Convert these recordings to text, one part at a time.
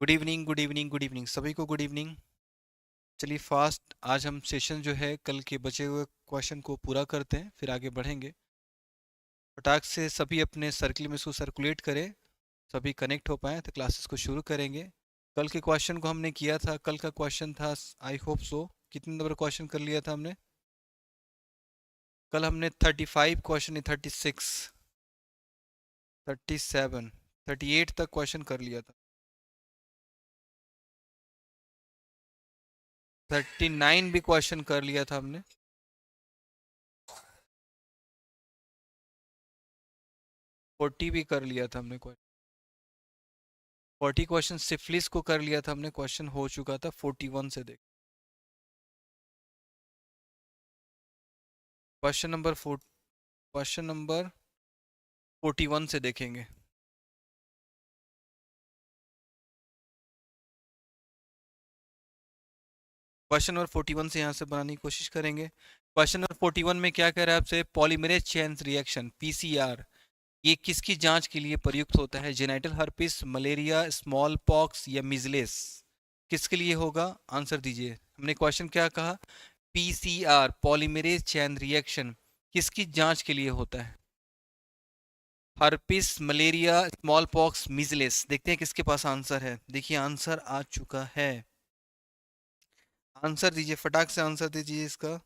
Good evening good evening good evening सभी को good evening. चलिए फास्ट आज हम सेशन जो है कल के बचे हुए क्वेश्चन को पूरा करते हैं, फिर आगे बढ़ेंगे। फटाक से सभी अपने सर्किल में इसको सर्कुलेट करें, सभी कनेक्ट हो पाए तो क्लासेस को शुरू करेंगे। कल के क्वेश्चन को हमने किया था, कल का क्वेश्चन था आई होप सो कितने नंबर क्वेश्चन कर लिया था हमने? कल हमने 35 क्वेश्चन, 36, 37, 38 तक क्वेश्चन कर लिया था। 39 भी क्वेश्चन कर लिया था हमने। 40 भी कर लिया था हमने। 40 क्वेश्चन सिफिलिस को कर लिया था हमने, क्वेश्चन हो चुका था 41 से। देख क्वेश्चन नंबर 41 से देखेंगे। क्वेश्चन नंबर 41 से यहाँ से बनाने की कोशिश करेंगे। क्वेश्चन नंबर 41 में क्या कह रहा है आपसे? पॉलीमरेज चेन रिएक्शन पीसीआर ये किसकी जांच के लिए प्रयुक्त होता है? Genital herpes, malaria, small pox या मिजलेस? किसके लिए होगा? आंसर दीजिए। हमने क्वेश्चन क्या कहा? पीसीआर पॉलीमरेज चेन रिएक्शन किसकी जांच के लिए होता है? Herpes, malaria, small pox, measles. देखते हैं किसके पास आंसर है। देखिए आंसर आ चुका है। आंसर दीजिए, फटाक से आंसर दीजिए इसका।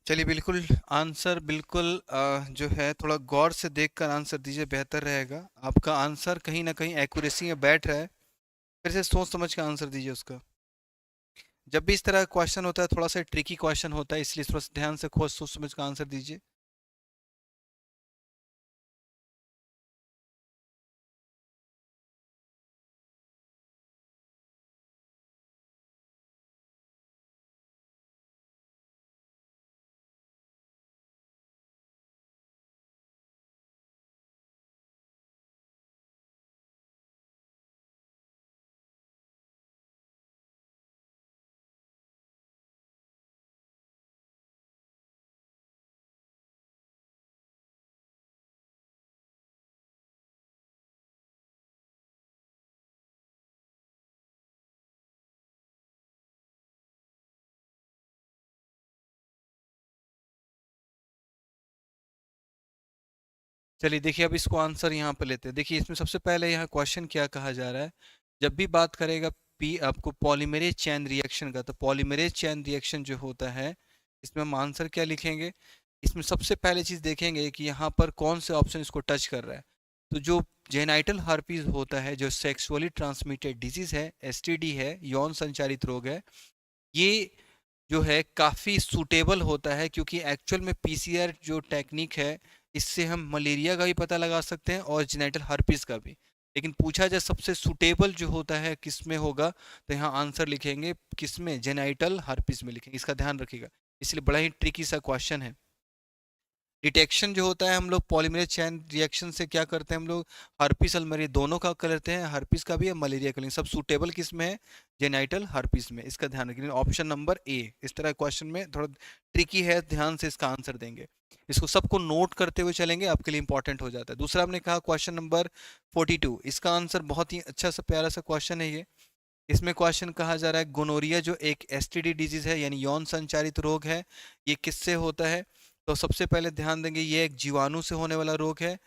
चलिए बिल्कुल, आंसर बिल्कुल जो है थोड़ा गौर से देखकर आंसर दीजिए, बेहतर रहेगा। आपका आंसर कहीं ना कहीं एक्यूरेसी में बैठ रहा है। फिर से सोच समझ के आंसर दीजिए उसका। जब भी इस तरह का क्वेश्चन होता है थोड़ा सा ट्रिकी क्वेश्चन होता है, इसलिए थोड़ा सा ध्यान से खोज सोच समझ का आंसर दीजिए। चलिए देखिए, अब इसको आंसर यहाँ पे लेते हैं। देखिए इसमें सबसे पहले यहाँ क्वेश्चन क्या कहा जा रहा है। जब भी बात करेगा पी आपको पॉलीमरेज चेन रिएक्शन का, तो पॉलीमरेज चेन रिएक्शन जो होता है इसमें हम आंसर क्या लिखेंगे? इसमें सबसे पहले चीज देखेंगे कि यहाँ पर कौन से ऑप्शन इसको टच कर रहा है। तो जो जेनाइटल हार्पिस होता है, जो सेक्सुअली ट्रांसमिटेड डिजीज है, एसटीडी है, यौन संचारित रोग है, ये जो है काफ़ी सूटेबल होता है, क्योंकि एक्चुअल में पीसीआर जो टेक्निक है इससे हम मलेरिया का भी पता लगा सकते हैं और जेनाइटल हर्पिस का भी। लेकिन पूछा जाए सबसे सूटेबल जो होता है किस में होगा, तो यहाँ आंसर लिखेंगे किस में? जेनाइटल हर्पिस में लिखेंगे। इसका ध्यान रखिएगा, इसलिए बड़ा ही ट्रिकी सा क्वेश्चन है। डिटेक्शन जो होता है हम लोग पॉलीमरेज चेन रिएक्शन से क्या करते हैं हम लोग? हर्पिस और मलेरिया दोनों का कर लेते हैं, हर्पिस का भी है मलेरिया का, लेकिन सब सूटेबल किस में है? जेनाइटल हर्पिस में। इसका ध्यान रखिए, ऑप्शन नंबर ए। इस तरह क्वेश्चन में थोड़ा ट्रिकी है, ध्यान से इसका आंसर देंगे। इसको सबको नोट करते हुए चलेंगे, आपके लिए इंपॉर्टेंट हो जाता है। दूसरा हमने कहा क्वेश्चन नंबर 42, इसका आंसर बहुत ही अच्छा सा प्यारा सा क्वेश्चन है ये। इसमें क्वेश्चन कहा जा रहा है गोनोरिया जो एक एसटीडी डिजीज है, यानी यौन संचारित रोग है, ये किससे होता है? तो सबसे पहले ध्यान देंगे ये एक जीवाणु से होने वाला रोग है।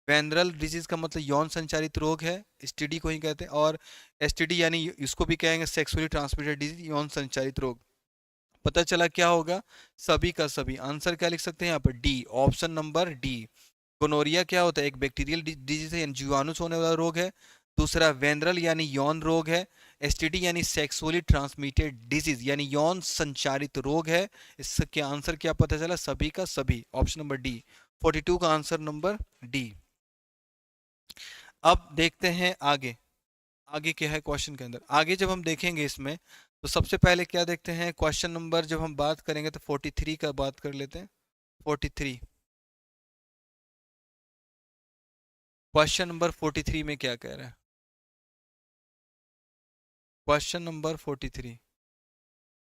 वेनरल डिजीज का मतलब यौन संचारित रोग है, एसटीडी को ही कहते हैं। और एसटीडी यानी इसको भी कहेंगे सेक्सुअली ट्रांसमिटेड डिजीज, यौन संचारित रोग। पता चला क्या होगा, सभी का सभी। आंसर क्या लिख सकते हैं यहाँ पर, D, option number D. Gonorrhoea क्या होता है, एक बैक्टीरियल डिजीज है, यानी जीवाणु से होने वाला रोग है। दूसरा वेनरल यानी यौन रोग है। एसटीडी यानी सेक्सुअली ट्रांसमिटेड डिजीज यानी यौन संचारित रोग है। इसके आंसर क्या पता चला, सभी का सभी, ऑप्शन नंबर डी। 42 का आंसर नंबर डी। अब देखते हैं आगे, आगे क्या है क्वेश्चन के अंदर। आगे जब हम देखेंगे इसमें, तो सबसे पहले क्या देखते हैं, क्वेश्चन नंबर जब हम बात करेंगे तो 43 का बात कर लेते हैं। 43, क्वेश्चन नंबर 43 में क्या कह रहा है, क्वेश्चन नंबर 43।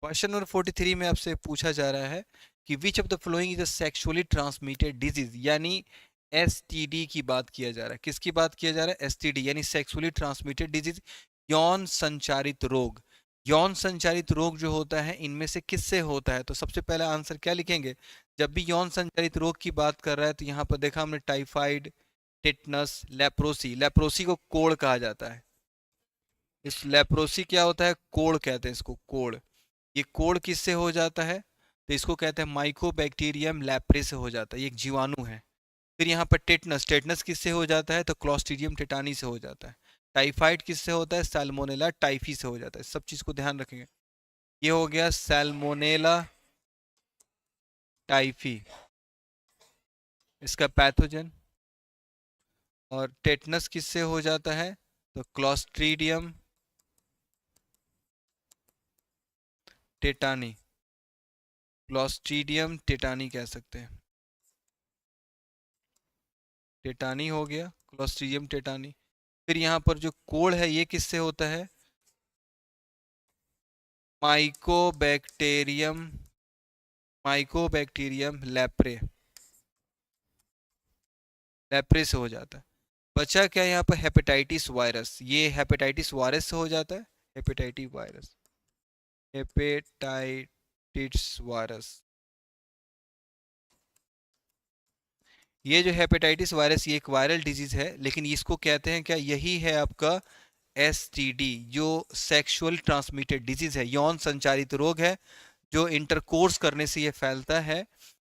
क्वेश्चन नंबर 43 में आपसे पूछा जा रहा है कि which of the following is a sexually transmitted disease, यानी एसटीडी की बात किया जा रहा है। किसकी बात किया जा रहा है, एसटीडी यानी सेक्सुअली ट्रांसमिटेड डिजीज, यौन संचारित रोग। यौन संचारित रोग जो होता है इनमें से किससे होता है, तो सबसे पहला आंसर क्या लिखेंगे, जब भी यौन संचारित रोग की बात कर रहा है तो यहाँ पर देखा हमने टाइफाइड, टिटनस, लेप्रोसी। लेप्रोसी को कोड़ कहा जाता है। इस लेप्रोसी क्या होता है, कोड़ कहते हैं इसको, कोड़। ये कोड़ किससे हो जाता है, तो इसको कहते हैं माइकोबैक्टीरियम लेप्रे से हो जाता है, ये एक जीवाणु है। फिर यहाँ पर टेटनस, टेटनस किससे हो जाता है, तो क्लॉस्ट्रीडियम टेटानी से हो जाता है। टाइफाइड किससे होता है, सैल्मोनेला टाइफी से हो जाता है। सब चीज को ध्यान रखेंगे। ये हो गया सैल्मोनेला टाइफी, इसका पैथोजन। और टेटनस किससे हो जाता है, तो क्लॉस्ट्रीडियम टेटानी, क्लॉस्ट्रीडियम टेटानी कह सकते हैं। टेटानी हो गया, क्लॉस्ट्रीडियम टेटानी। फिर यहाँ पर जो कोड़ है ये किससे होता है, माइकोबैक्टीरियम, माइकोबैक्टीरियम लेप्रे, लेप्रे से हो जाता है। बचा क्या यहाँ पर, हेपेटाइटिस वायरस, ये हेपेटाइटिस वायरस से हो जाता है, हेपेटाइटिस वायरस, हेपेटाइटिस वायरस। ये जो हेपेटाइटिस वायरस ये एक वायरल डिजीज है, लेकिन इसको कहते हैं क्या, यही है आपका एसटीडी, जो सेक्सुअल ट्रांसमिटेड डिजीज है, यौन संचारित रोग है, जो इंटरकोर्स करने से ये फैलता है।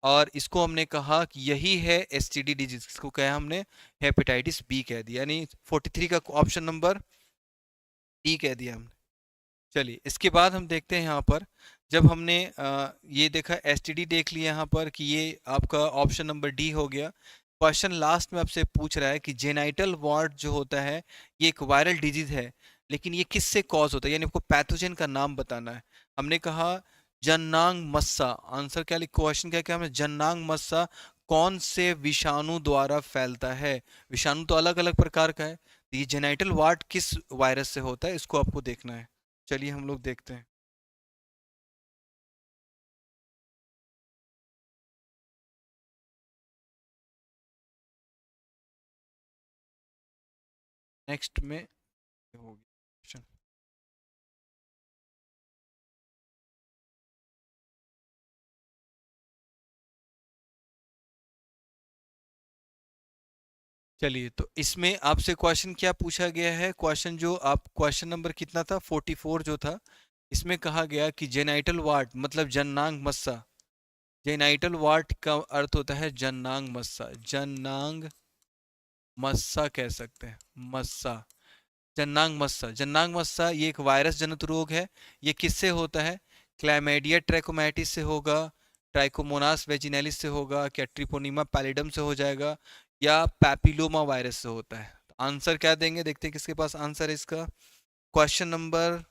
और इसको हमने कहा कि यही है एसटीडी डिजीज, इसको कहा हमने हेपेटाइटिस बी कह दिया, यानी 43 का ऑप्शन नंबर डी कह दिया हमने। चलिए इसके बाद हम देखते हैं यहाँ पर, जब हमने ये देखा एसटीडी देख लिया यहाँ पर कि ये आपका ऑप्शन नंबर डी हो गया। क्वेश्चन लास्ट में आपसे पूछ रहा है कि जेनाइटल वार्ड जो होता है ये एक वायरल डिजीज है, लेकिन ये किससे कॉज होता है, यानी आपको पैथोजन का नाम बताना है। हमने कहा जननांग मस्सा, आंसर क्या लिखा, क्वेश्चन क्या क्या हमने, जननांग मस्सा कौन से विषाणु द्वारा फैलता है। विषाणु तो अलग अलग प्रकार का है, तो ये जेनाइटल वार्ड किस वायरस से होता है इसको आपको देखना है। चलिए हम लोग देखते हैं। नेक्स्ट में हो गया क्वेश्चन। चलिए तो इसमें आपसे क्वेश्चन क्या पूछा गया है, क्वेश्चन जो आप, क्वेश्चन नंबर कितना था, 44 जो था। इसमें कहा गया कि जेनाइटल वार्ड मतलब जननांग मस्सा। जेनाइटल वार्ड का अर्थ होता है जननांग मस्सा, जननांग मस्सा कह सकते हैं, मस्सा, जननांग मस्सा। जननांग मस्सा ये एक वायरस जनित रोग है। ये किससे होता है, क्लैमेडिया ट्रैकोमैटिस से होगा, ट्राइकोमोनास वेजिनैलिस से होगा, क्या ट्रिपोनिमा पैलिडम से हो जाएगा, या पैपिलोमा वायरस से होता है। तो आंसर क्या देंगे, देखते हैं किसके पास आंसर है इसका। क्वेश्चन नंबर,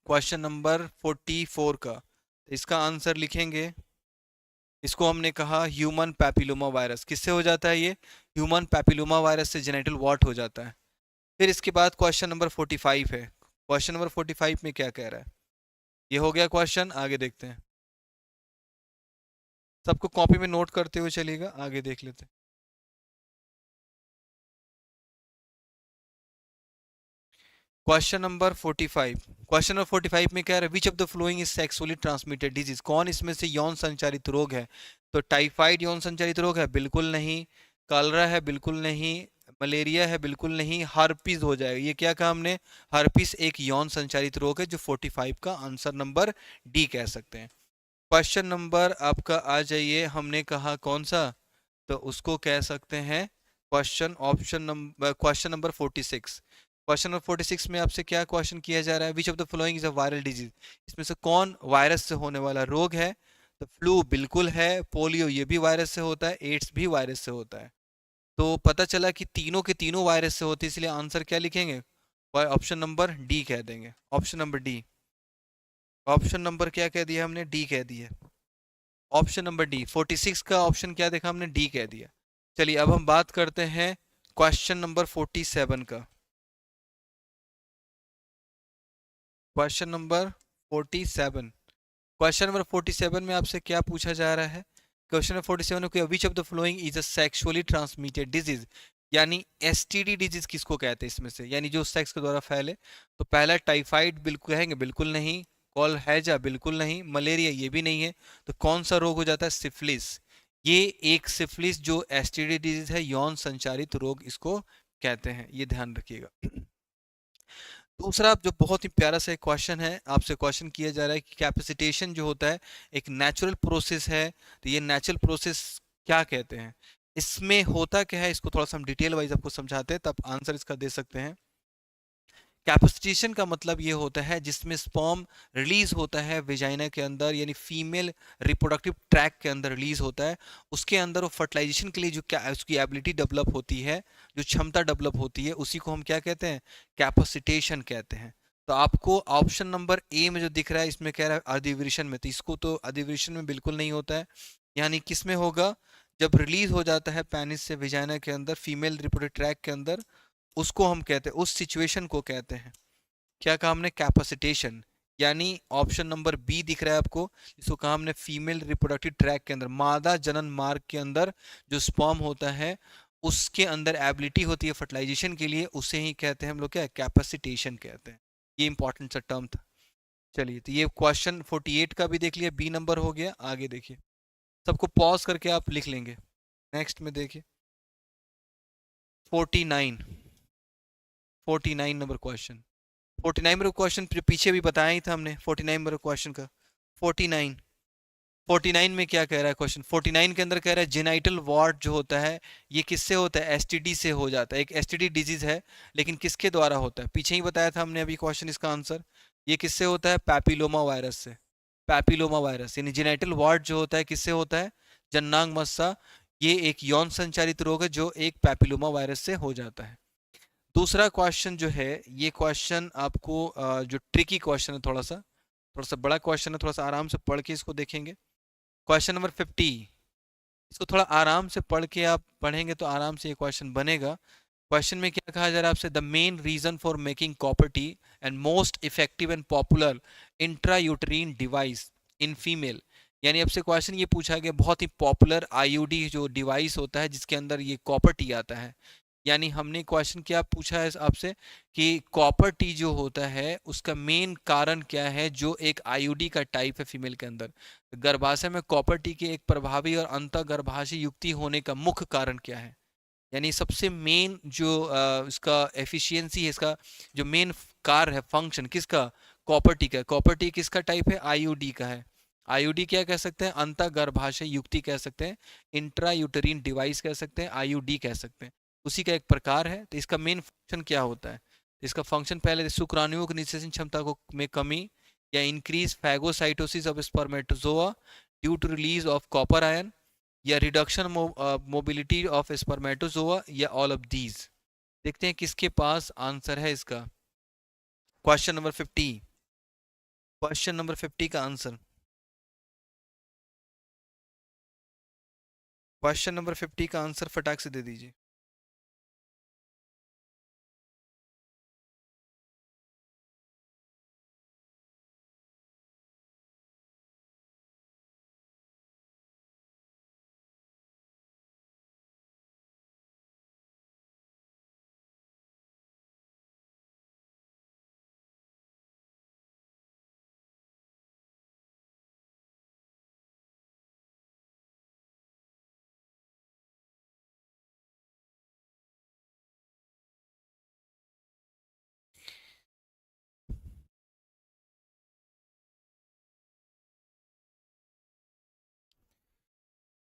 क्वेश्चन नंबर 44 का, तो इसका आंसर लिखेंगे, इसको हमने कहा ह्यूमन पैपिलोमा वायरस। किससे हो जाता है ये, ह्यूमन पैपिलोमा वायरस से जेनेटल वॉट हो जाता है। फिर इसके बाद क्वेश्चन नंबर 45 है। क्वेश्चन नंबर 45 में क्या कह रहा है, ये हो गया क्वेश्चन, आगे देखते हैं। सबको कॉपी में नोट करते हुए चलिएगा, आगे देख लेते हैं। क्वेश्चन नंबर 45, क्वेश्चन नंबर 45 में कह रहा है which of the following is sexually transmitted disease, कौन इसमें से यौन संचारित रोग है। तो टाइफाइड यौन संचारित रोग है, बिल्कुल नहीं। कॉलरा है बिल्कुल नहीं, मलेरिया है बिल्कुल नहीं, हार्पिस हो जाएगा। ये क्या कहा हमने? हार्पिस एक यौन संचारित रोग है, जो 45 का आंसर नंबर डी कह सकते हैं। क्वेश्चन नंबर आपका आ जाइए, हमने कहा कौन सा, तो उसको कह सकते हैं क्वेश्चन नंबर 46। क्वेश्चन नंबर 46 में आपसे क्या क्वेश्चन किया जा रहा है? Which of the following is a viral disease? इसमें से कौन वायरस से होने वाला रोग है? तो फ्लू बिल्कुल है, पोलियो ये भी वायरस से होता है, एड्स भी वायरस से होता है। तो पता चला कि तीनों के तीनों वायरस से होते हैं, इसलिए आंसर क्या लिखेंगे? ऑप्शन नंबर डी कह देंगे। Option number D. Option number क्या कह दिया हमने? डी कह दिया। Option number D. 46 का ऑप्शन क्या देखा हमने? डी कह दिया। चलिए अब हम बात करते हैं क्वेश्चन नंबर 47 का। Question number 47। क्वेश्चन नंबर 47 में आपसे क्या पूछा जा रहा है? क्वेश्चन नंबर 47 में, which of the following is a sexually transmitted disease? यानी एसटीडी डिजीज किसको कहते हैं इसमें से, यानी जो सेक्स के द्वारा फैले? तो पहला टाइफाइड बिल्कुल कहेंगे, बिल्कुल नहीं। कॉल हैजा बिल्कुल नहीं। मलेरिया ये भी नहीं है। तो कौन सा रोग हो जाता है? सिफिलिस। ये एक सिफिलिस जो एसटीडी डिजीज है, यौन संचारित रोग इसको कहते हैं, ये ध्यान रखिएगा। दूसरा जो बहुत ही प्यारा सा क्वेश्चन है, आपसे क्वेश्चन किया जा रहा है कि कैपेसिटेशन जो होता है एक नेचुरल प्रोसेस है, तो ये नेचुरल प्रोसेस क्या कहते हैं? इसमें होता क्या है, इसको थोड़ा सा हम डिटेल वाइज आपको समझाते हैं, तब आंसर इसका दे सकते हैं। कैपेसिटेशन का मतलब ये होता है जिसमें स्पर्म रिलीज होता है वेजाइना के अंदर, यानी फीमेल रिप्रोडक्टिव ट्रैक के अंदर रिलीज होता है। उसके अंदर वो फर्टिलाइजेशन के लिए जो क्या उसकी एबिलिटी डेवलप होती है, जो क्षमता डेवलप होती है, उसी को हम क्या कहते हैं? कैपेसिटेशन कहते हैं। तो आपको ऑप्शन नंबर ए में जो दिख रहा है, इसमें कह रहा है अधिविशन में, तो इसको तो अधिविशन में बिल्कुल नहीं होता है। यानी किस में होगा? जब रिलीज हो जाता है पेनिस से वेजाइना के अंदर, फीमेल रिप्रोडक्टिव ट्रैक के अंदर, उसको हम कहते हैं, उस सिचुएशन को कहते हैं, क्या कहा हमने? कैपेसिटेशन। यानी ऑप्शन नंबर बी दिख रहा है आपको, जिसको कहा हमने फीमेल रिप्रोडक्टिव ट्रैक के अंदर, मादा जनन मार्ग के अंदर जो स्पर्म होता है, उसके अंदर एबिलिटी होती है फर्टिलाइजेशन के लिए, उसे ही कहते हैं हम लोग क्या? कैपेसिटेशन कहते हैं। ये इंपॉर्टेंट सा टर्म था। चलिए, तो ये क्वेश्चन 48 का भी देख लिया, बी नंबर हो गया। आगे देखिए, सबको पॉज करके आप लिख लेंगे। नेक्स्ट में देखिए 49। 49 नंबर क्वेश्चन। 49 नंबर क्वेश्चन पीछे भी बताया ही था हमने 49 नंबर क्वेश्चन का। 49। 49 में क्या कह रहा है क्वेश्चन? 49 के अंदर कह रहा है जेनाइटल वार्ड जो होता है, ये किससे होता है? एसटीडी से हो जाता है। एक एसटीडी डिजीज है, लेकिन किसके द्वारा होता है? पीछे ही बताया था हमने अभी क्वेश्चन, इसका आंसर ये किससे होता है? पैपिलोमा वायरस से। पैपिलोमा वायरस यानी जेनाइटल वार्ड जो होता है, किससे होता है? जननांग मस्सा। ये एक यौन संचारित रोग है जो एक पैपिलोमा वायरस से हो जाता है। दूसरा क्वेश्चन जो है, ये क्वेश्चन आपको जो ट्रिकी क्वेश्चन है, थोड़ा सा बड़ा क्वेश्चन है, थोड़ा सा आराम से पढ़ के इसको देखेंगे। Question number 50। इसको थोड़ा आराम से पढ़ के आप पढ़ेंगे तो आराम से ये क्वेश्चन बनेगा। क्वेश्चन में क्या कहा जा रहा है आपसे? The main reason for making copper T and most effective and popular intrauterine device in female. यानी आपसे क्वेश्चन ये पूछा गया, बहुत ही पॉपुलर आईयूडी जो डिवाइस होता है जिसके अंदर ये कॉपर टी आता है। यानी हमने क्वेश्चन क्या पूछा है आपसे कि कॉपर टी जो होता है उसका मेन कारण क्या है, जो एक आईयूडी का टाइप है फीमेल के अंदर। गर्भाशय में कॉपर टी के एक प्रभावी और अंतः गर्भाशय युक्ति होने का मुख्य कारण क्या है? यानी सबसे मेन जो इसका एफिशिएंसी है, इसका जो मेन कार्य है, फंक्शन किसका? कॉपर टी का। कॉपर टी किसका टाइप है? आईयूडी का है। आईयूडी क्या कह सकते हैं? अंतः गर्भाशय युक्ति कह सकते हैं, इंट्रा यूटरीन डिवाइस कह सकते हैं, आईयूडी कह सकते हैं। उसी का एक प्रकार है। तो इसका मेन फंक्शन क्या होता है? इसका फंक्शन पहले शुक्राणुओं की निषेचन क्षमता को में कमी, या increase phagocytosis of spermatozoa due to release of copper ion, या रिडक्शन मोबिलिटी ऑफ स्पर्मेटोजोआ, या ऑल ऑफ दीज। देखते हैं किसके पास आंसर है इसका। Question number 50। क्वेश्चन नंबर 50 का आंसर, क्वेश्चन नंबर 50 का आंसर फटाक से दे दीजिए।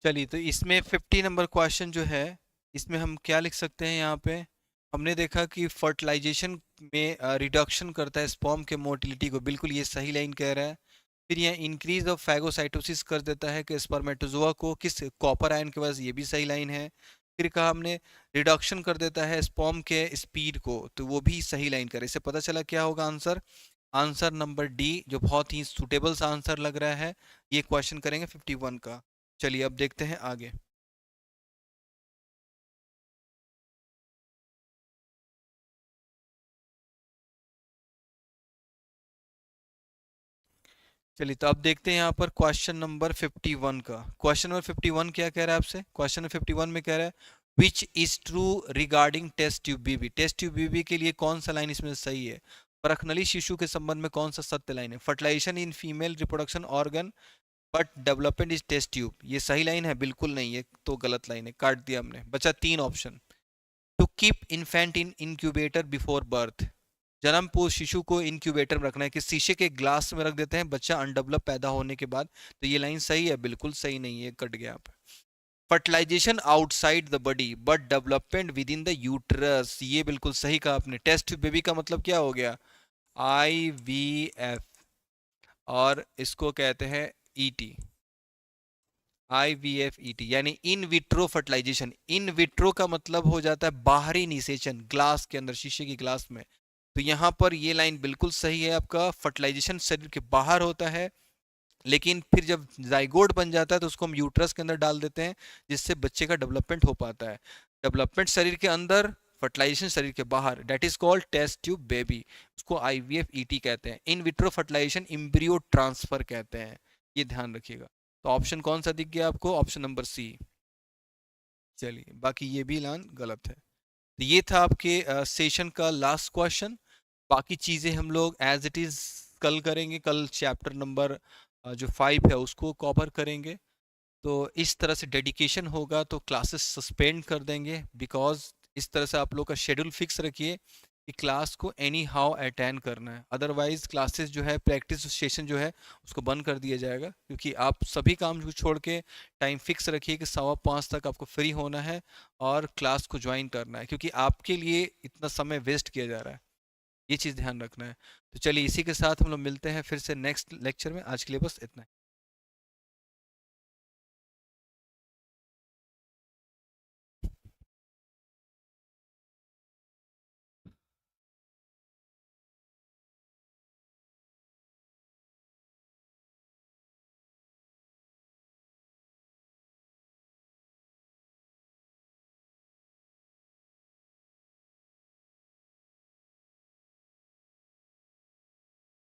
चलिए, तो इसमें 50 नंबर क्वेश्चन जो है, इसमें हम क्या लिख सकते हैं यहाँ पे? हमने देखा कि फर्टिलाइजेशन में रिडक्शन करता है स्पर्म के मोटिलिटी को, बिल्कुल ये सही लाइन कह रहा है। फिर यह इंक्रीज ऑफ फैगोसाइटोसिस कर देता है कि स्पर्मेटोजोआ को, किस कॉपर आयन के वजह से, ये भी सही लाइन है। फिर कहा हमने रिडक्शन कर देता है स्पर्म के स्पीड को, तो वो भी सही लाइन करे। इससे पता चला क्या होगा आंसर? आंसर नंबर डी, जो बहुत ही सुटेबल सा आंसर लग रहा है। ये क्वेश्चन करेंगे 51 का। चलिए अब देखते हैं आगे। चलिए, तो अब देखते हैं यहाँ पर क्वेश्चन नंबर 51 का। क्वेश्चन नंबर 51 क्या कह रहा है आपसे? क्वेश्चन नंबर 51 में कह रहा है which is true regarding test tube baby. Test tube baby के लिए कौन सा लाइन इसमें सही है? परखनली शिशु के संबंध में कौन सा सत्य लाइन है? Fertilisation in female reproduction organ but development is test tube, ये सही लाइन है? बिल्कुल नहीं, ये तो गलत लाइन है, काट दिया हमने। बचा तीन option. To keep infant in incubator before birth, जन्म पूर्व शिशु को इंक्यूबेटर में रखना है कि शीशे के ग्लास में रख देते हैं बच्चा अनडेवलप पैदा होने के बाद, तो ये लाइन सही है? बिल्कुल सही नहीं है, कट गया आप। Fertilisation outside the body but development within the uterus, ये बिल्कुल सही कहा आपने। टेस्ट बेबी का मतलब क्या हो गया? IVF, और इसको कहते हैं ET। IVF-ET यानी in vitro fertilisation. In vitro का मतलब हो जाता है बाहरी निषेचन, ग्लास के अंदर, शीशे की ग्लास में। तो यहाँ पर ये लाइन बिल्कुल सही है आपका। फर्टिलाइजेशन शरीर के बाहर होता है, लेकिन फिर जब जाइगोट बन जाता है तो उसको हम यूट्रस के अंदर डाल देते हैं, जिससे बच्चे का डेवलपमेंट हो पाता है। डेवलपमेंट शरीर के अंदर, फर्टिलाइजेशन शरीर के बाहर, that is called test tube baby. उसको IVF-ET कहते हैं। In vitro fertilisation embryo transfer कहते हैं, ये ध्यान रखिएगा। तो ऑप्शन कौन सा दिख गया आपको? Option number C. चलिए, बाकी ये भी लान गलत है। तो ये था आपके सेशन का लास्ट क्वेश्चन। बाकी चीज़ें हम लोग एज इट इज़ कल करेंगे। कल चैप्टर नंबर जो 5 है उसको कवर करेंगे। तो इस तरह से डेडिकेशन होगा तो क्लासेस सस्पेंड कर देंगे, बिकॉज इस तरह से आप लोग का शेड्यूल फिक्स रखिए कि क्लास को एनी हाउ अटेंड करना है। अदरवाइज क्लासेस जो है, प्रैक्टिस सेशन जो है उसको बंद कर दिया जाएगा, क्योंकि आप सभी काम को छोड़ के टाइम फिक्स रखिए कि 4:15 तक आपको फ्री होना है और क्लास को ज्वाइन करना है, क्योंकि आपके लिए इतना समय वेस्ट किया जा रहा है। ये चीज़ ध्यान रखना है। तो चलिए, इसी के साथ हम लोग मिलते हैं फिर से नेक्स्ट लेक्चर में। आज के लिए बस इतना ही।